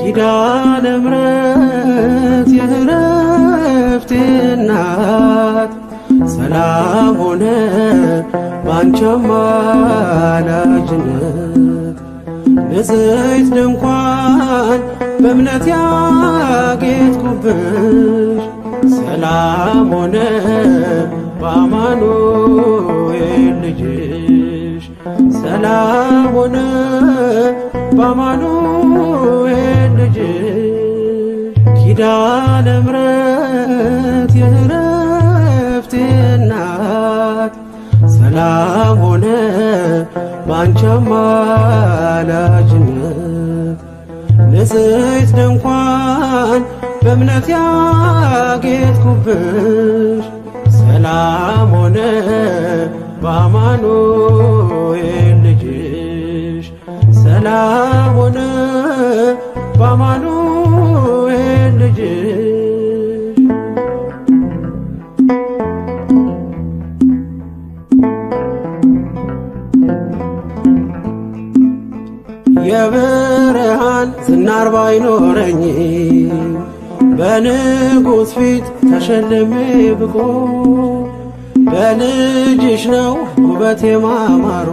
ኪዳነ ምሕረት የዕረፍቴ እናት ሰላም ሆነ ባንቺ አማላጅነት ንጽሕት ድንኳን በእምነት ያጌጥኩብሽ ሰላም ሆነ በአማኑኤል ልጅሽ ሰላም ሆነ በአማኑኤል ልጅሽ ኪዳነ ምሕረት የዕረፍቴ እናት ሰላም ሆነ ባንቺ አማላጅነት ንጽሕት ድንኳን በእምነት ያጌጥኩብሽ ሰላም ሆነ በአማኑኤል ልጅሽ ሰላም ሆነ በአማኑኤል ልጅሽ የብርሃን ዝናር ባይኖረኝ በንጉሥ ፊት ተሸልሜ ብቆ በልጅሽ ነው ውበቴ ማማሩ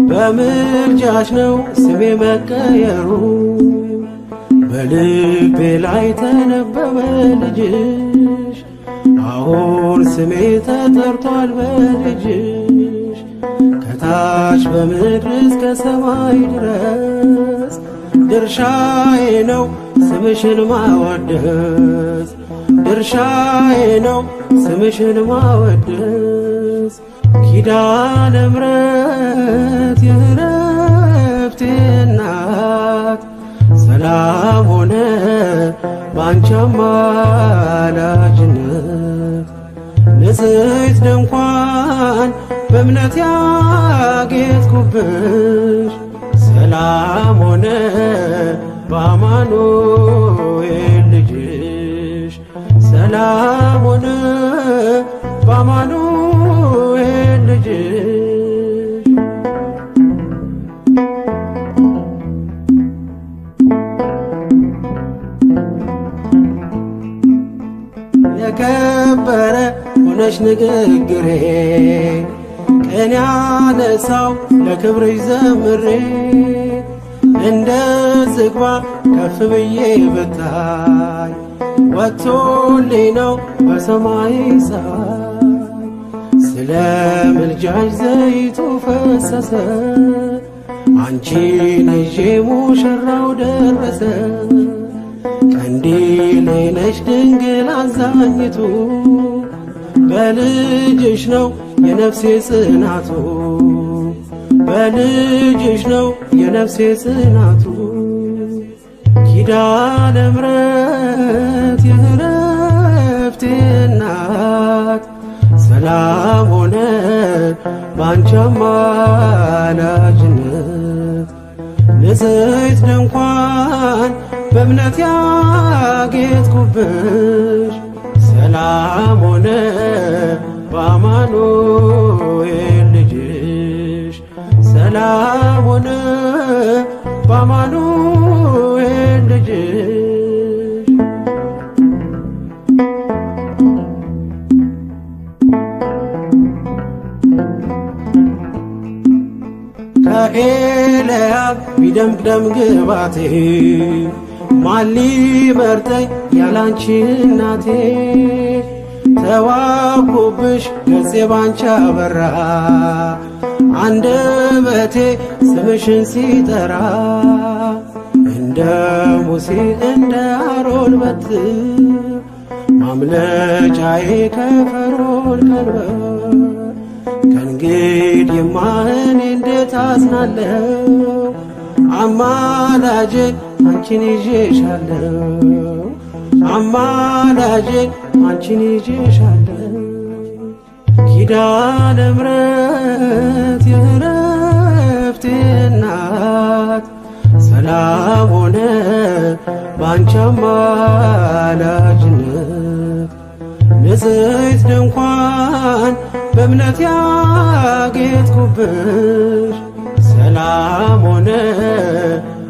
በምልጃሽ ነው ስሜ መቀየሩ በልቤ ላይ ተነበበ ልጅሽ አሁን ስሜ ተጠርቷል በልጅሽ ከታች በምድር እስከ ሰማይ ድረስ ድርሻዬ ነው ስምሽን ማወደስ ድርሻዬ ነው ስምሽን ማወደስ ኪዳነ ምሕረት የዕረፍቴ እናት ሰላም ሆነ ባንቺ አማላጅነት ንጽሕት ድንኳን በእምነት ያጌጥኩብሽ ሰላም ሆነ በአማኑኤል ልጅሽ ሰላም ሆነ በአማኑኤል ልጅሽ የከበረ ሆነሽ ንግግሬ ቀን ያነሳው ለክብርሽ ዘምሬ እንደ ዝግባ ከፍ ብዬ ብታይ ወጥቶልኝ ነው በሰማይ ፀሐይ ስለ ምልጃሽ ዘይቱ ፈሰሰ አንቺን ይዤ ሙሽራው ደረሰ ቀንዲሌ ነሽ ድንግል አዛኝቱ በልጅሽ ነው የነፍሴ ጽናቱ በልጅሽ ነው የነፍሴ ጽናቱ ኪዳነ ምሕረት የዕረፍቴ እናት ሰላም ሆነ ባንቺ አማላጅነት ንጽሕት ድንኳን በእምነት ያጌጥኩብሽ ሰላም ሆነ በአማኑኤል ልጅሽ ሰላም ሆነ በአማኑኤል ልጅሽ ከኤልያብ ቢደምቅ ደም ግባቴ ማን ሊመርጠኝ ያላንቺ እናቴ ተዋብኩብሽ ገጼ ባንቺ አበራ አንደበቴ ስምሽን ሲጠራ እንደ ሙሴ እንደ አሮን በትር ማምለጫዬ ከፈርዖን ቀንበር ከእንግዲህማ እኔ እንዴት አዝናለሁ አማላጄ አንቺን ይዤሻለሁ አማላጄ አንቺን ይዤሻለሁ ኪዳነ ምሕረት የዕረፍቴ እናት ሰላም ሆነ ባንቺ አማላጅነት ንጽሕት ድንኳን በእምነት ያጌጥኩብሽ ሰላም ሆነ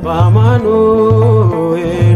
በአማኑኤል